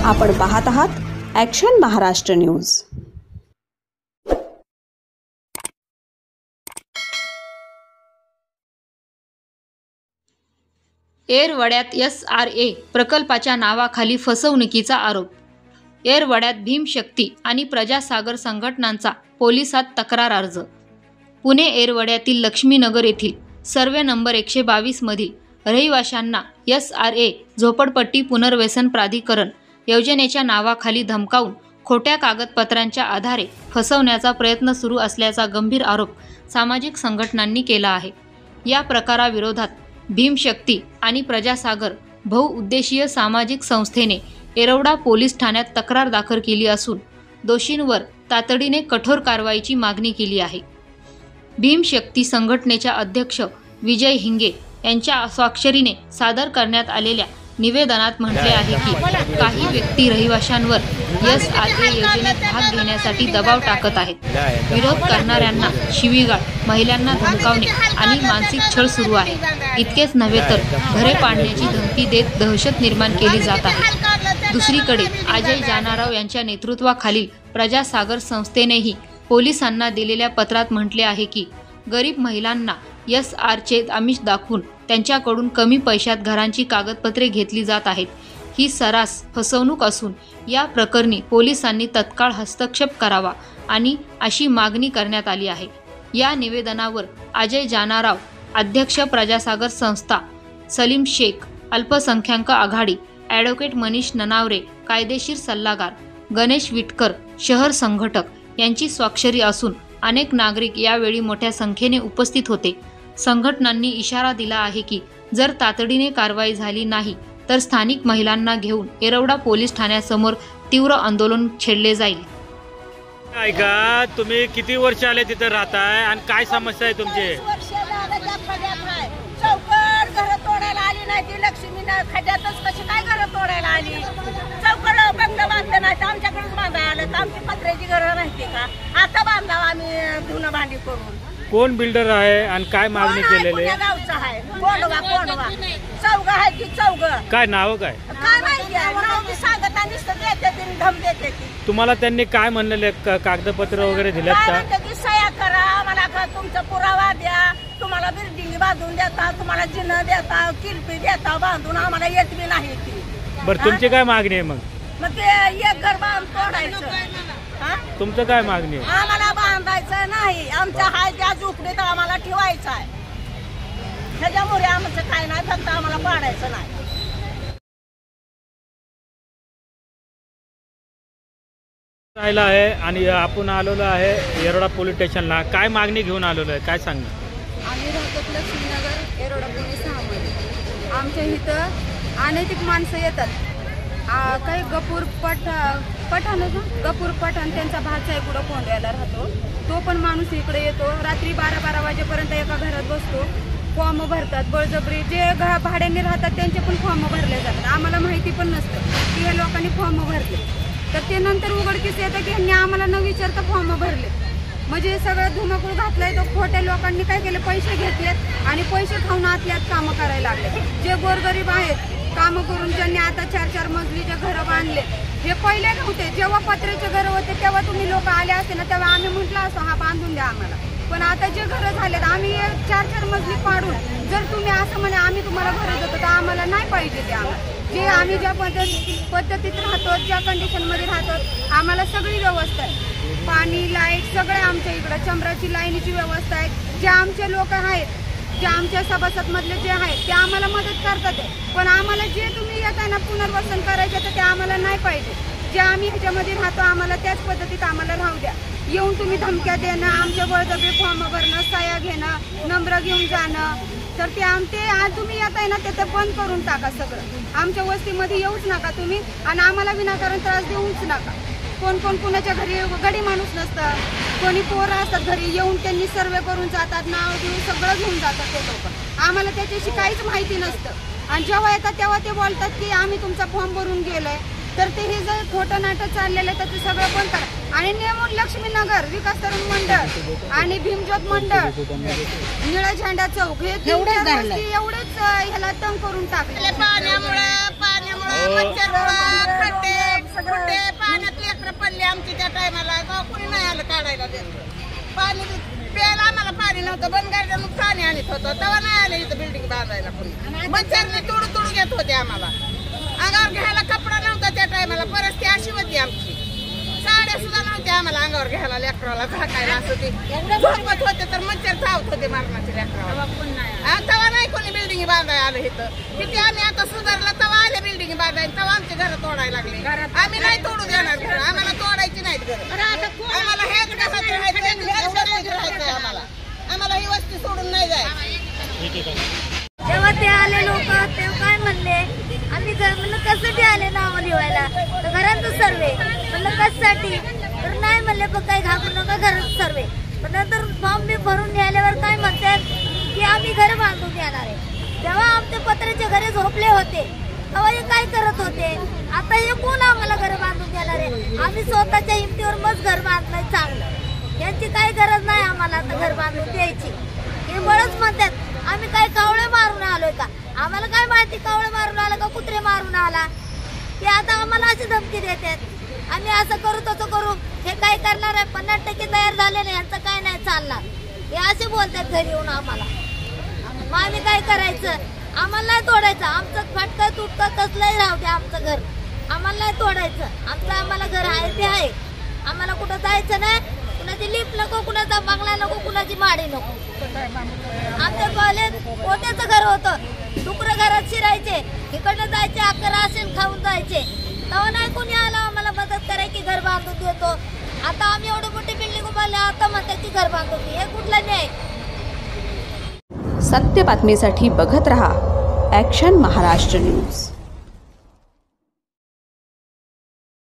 आपण पाहत आहात ॲक्शन महाराष्ट्र न्यूज। येरवड्यात SRA प्रकल्पाच्या नावाखाली फसवणुकीचा आरोप। येरवड्यात भीमशक्ती आणि प्रजासागर संघटनांचा पोलिसात तक्रार अर्ज। पुणे येरवड्यातील लक्ष्मीनगर येथील सर्वे नंबर 122 मधील रहिवाशांना SRA झोपडपट्टी पुनर्वसन प्राधिकरण योजनेच्या नावाखाली धमकावून खोट्या कागदपत्रांच्या आधारे फसवण्याचा प्रयत्न सुरू असल्याचा गंभीर आरोप सामाजिक संघटनांनी केला आहे। या प्रकाराविरोधात भीमशक्ती आणि प्रजासागर बहुउद्देशीय सामाजिक संस्थेने येरवडा पोलीस ठाण्यात तक्रार दाखल केली असून दोषींवर तातडीने कठोर कारवाईची मागणी केली आहे। भीमशक्ती संघटनेच्या अध्यक्ष विजय हिंगे यांच्या स्वाक्षरीने सादर करण्यात आलेल्या निवेदनात म्हटले आहे की काही व्यक्ती रहिवाशांवर SRA योजनेत भाग घेण्यासाठी दबाव टाकत आहेत। विरोध करणाऱ्यांना शिवीगाळ, महिलांना धमकावणे आणि मानसिक छळ सुरू आहे। इतकेच नव्हे तर घरे पाडण्याची धमकी देत दहशत निर्माण केली जात आहे। दुसरीकडे अजय जानाराव यांच्या नेतृत्वाखालील प्रजासागर संस्थेनेही पोलिसांना दिलेल्या पत्रात म्हटले आहे की गरीब महिलांना SRचे आमिष दाखवून त्यांच्याकडून कमी पैशात घरांची कागदपत्रे घेतली जात आहेत। ही सरास फसवणूक असून या प्रकरणी पोलिसांनी तत्काळ हस्तक्षेप करावा आणि अशी मागणी करण्यात आली आहे। या निवेदनावर अजय जानाराव, अध्यक्ष प्रजासागर संस्था, सलीम शेख, अल्पसंख्याक आघाडी, ॲडव्होकेट मनीष ननावरे, कायदेशीर सल्लागार, गणेश विटकर, शहर संघटक यांची स्वाक्षरी असून अनेक नागरिक यावेळी मोठ्या संख्येने उपस्थित होते। संघटनांनी इशारा दिला आहे की जर तातडीने कारवाई झाली नाही तर स्थानिक महिलांना घेऊन येरवडा पोलीस ठाण्यासमोर तीव्र आंदोलन छेडले जाईल। ऐका, तुम्ही किती वर्ष आले तिथे राहताय आणि काय समस्या आहे तुमची? चौकड घर तोडायला आली नाही ती लक्ष्मी खड्यातच कशी काय घर तोडायला आली? चौकड बंद बांधले नाही आमच्याकडेच बांधायला आलं, आमची पत्र्याची घरं नाही का? आता बांधावं आम्ही धुणं भांडी करून। कोण बिल्डर आहे आणि काय मागणी केलेली आहे? गावचा आहे कोंडवा चौघ आहे की चौघ काय नाव काय माहिती आहे? नाव मी सांगत आणि देते धम देते की। तुम्हाला त्यांनी काय म्हणलेले, कागदपत्र वगैरे दिलेत का? की सह्या करा, आम्हाला तुमचा पुरावा द्या, तुम्हाला बिल्डिंग बांधून देता, तुम्हाला जिनं देता, किल्पी देता बांधून, आम्हाला येत बी नाही ती। बरं, तुमची काय मागणी आहे? मग ते एक घर बांध तोडायचं। तुमचं काय मागणी आहे? आम्हाला बांधायचं नाही, आमच्या हाय त्या झोपडीत आम्हाला ठेवायचं आहे। ह्याच्यामुळे आमचं काय नाही, फक्त आम्हाला पाडायचं नाही। राहिला आहे आणि आपण आलेलो आहे येरवडा पोलीस स्टेशनला। काय मागणी घेऊन आलेलो आहे, काय सांगणार? आम्ही राहतो लक्ष्मीनगर येरवडा पोलीस ठाण्यामध्ये। आमच्या इथं अनैतिक माणसं येतात, काही गपूर पठाण त्यांचा भाचा इकडं कोंड्याला राहतो, तो पण माणूस इकडे येतो, रात्री 12-12 वाजेपर्यंत एका घरात बसतो, फॉर्म भरतात बळजबरी। जे भाड्याने राहतात त्यांचे पण फॉर्म भरले जातात, आम्हाला माहिती पण नसतं की या लोकांनी फॉर्म भरले, तर ते नंतर उघडकीस येतं की ह्यांनी आम्हाला न विचारता फॉर्म भरले। म्हणजे सगळं धुमाकूळ घातलाय, तो खोट्या लोकांनी काय केलं, पैसे घेतलेत आणि पैसे खाऊन आतल्यात कामं करायला लागले। जे गोरगरीब आहेत कामं करून ज्यांनी आता 4-4 मजलीचे घरं बांधले, हे पहिले नव्हते। जेव्हा पत्र्याचे घरं होते तेव्हा तुम्ही लोक आले असते ना, तेव्हा आम्ही म्हटलं असतो हा बांधून द्या आम्हाला, पण आता जे घरं झालेत आम्ही 4-4 मजली पाडून जर तुम्ही असं म्हणे आम्ही तुम्हाला घरं देतो तर आम्हाला नाही पाहिजे ते। आम्हाला जे आम्ही ज्या पद्धतीत राहतो, ज्या कंडिशनमध्ये राहतो, आम्हाला सगळी व्यवस्था आहे, पाणी, लाईट सगळं आमच्या इकडं, चंद्राची लाईनीची व्यवस्था आहे। जे आमचे लोक आहेत, जे आमच्या सभासदमधले जे आहेत ते आम्हाला मदत करतात, पण आम्हाला जे तुम्ही येता ना पुनर्वसन करायचं तर ते आम्हाला नाही पाहिजे। जे आम्ही ह्याच्यामध्ये राहतो आम्हाला त्याच पद्धतीत आम्हाला राहू द्या। येऊन तुम्ही धमक्या देणं, आमच्या बळजबरी फॉर्म भरणं, सह्या घेणं, नंबर घेऊन जाणं, तर ते आज तुम्ही येताय ना ते बंद करून टाका सगळं। आमच्या वस्तीमध्ये येऊच नका तुम्ही आणि आम्हाला विनाकारण त्रास देऊच नका। कोण कुणाच्या घरी गडी माणूस नसतं, कोणी पोरं असतात घरी, येऊन त्यांनी सर्वे करून जातात, नाव देऊन सगळं घेऊन जातात ते लोक। आम्हाला त्याच्याशी काहीच माहिती नसतं आणि जेव्हा येतात तेव्हा ते बोलतात की आम्ही तुमचा फॉर्म भरून गेलोय, तर ते हे जर खोटं नाटक चाललेलं आहे तर ते सगळं बंद करा। आणि नेमून लक्ष्मीनगर विकास तरुण मंडळ आणि भीमज्योत मंडळ, निळा झेंडा चौक हे एवढेच ह्याला तंग करून टाकले। पाण्यामुळे कुठे पाण्यात लेकरं पडले आमची त्या टायमाला, कोणी नाही आलं काढायला लेकरं. पाणी प्यायला आम्हाला पाणी नव्हतं, बनगाड्यानं पाणी आणत होतं, तेव्हा नाही आले इथं बिल्डिंग बांधायला कोणी. मच्छरने तोडू घेत होते आम्हाला. अंगावर घ्यायला कपडा नव्हता त्या टायमाला, परिस्थिती अशी होती आमची. साड्या सुद्धा नव्हत्या आम्हाला अंगावर घ्यायला, लेकराला झाकायला. असं ते झोपत होते तर मच्छर चावत होते मरणाचे लेकराला. तेव्हा नाही कोणी बिल्डिंग बांधायला आलं इथं. किती आम्ही आता सुधारलं तेव्हा आले बिल्डिंग बांधायला, तेव्हा आमचे घर तोडायला लागले. आम्ही नाही तोडू देणार घर, आम्हाला तोडायची नाहीत घर. आम्हाला हेच घरात राहायचं, आम्हाला ही वस्ती सोडून नाही जायचं. तेव्हा ते आले लोक, ते काय म्हणले, आम्ही घर म्हणलं कशासाठी आले नाव लिवायला, तर घरांचं सर्वे म्हणलं कशासाठी, तर नाही म्हणले पण काही घाबरू नका घराचं सर्वे. पण नंतर फॉर्म बी भरून आल्यावर काय म्हणतात की आम्ही घर बांधून येणार आहे. तेव्हा आमचे पत्र्याचे घरे झोपले होते, तेव्हा हे काय करत होते. आता हे कोण आम्हाला घर बांधून देणार आहे. आम्ही स्वतःच्या हिमतीवर मग घर बांधलंय चांगलं. यांची काही गरज नाही आम्हाला आता घर बांधून द्यायची. हे बळच म्हणतात आम्ही काय कावळे मारून आलोय का. आम्हाला काय माहिती कावळे मारून आला का कुत्रे मारून आला. ते आता आम्हाला अशी धमकी देतात, आम्ही असं करू तसं करू. हे काय करणार आहे, 50% तयार झाले नाही, यांचं काय नाही चालणार, हे असे बोलतात घरी येऊन आम्हाला. मग आम्ही काय करायचं. आम्हाला नाही तोडायचं, आमचं फटकं तुटकं कसलंही राहू द्या आमचं घर, आम्हाला नाही तोडायचं. आमचं आम्हाला घर आहे ते आहे. आम्हाला कुठं जायचं नाही, कुणाची लिफ्ट नको, कुणाचा बंगला नको, कुणाची माडी नको. आमचं कॉलेज पोट्याचं घर होतं, डुकरं घरात शिरायचे, इकडनं जायचे, अख्खं राशन खाऊन जायचे. तेव्हा नाही कोणी आलं आम्हाला मदत करायची की घर बांधून देतो. आता आम्ही एवढी मोठी बिल्डिंग उभारली, आता म्हणतात की घर बांधून दे. हे कुठला न्याय. सत्य बातमीसाठी बघत रहा ॲक्शन महाराष्ट्र न्यूज.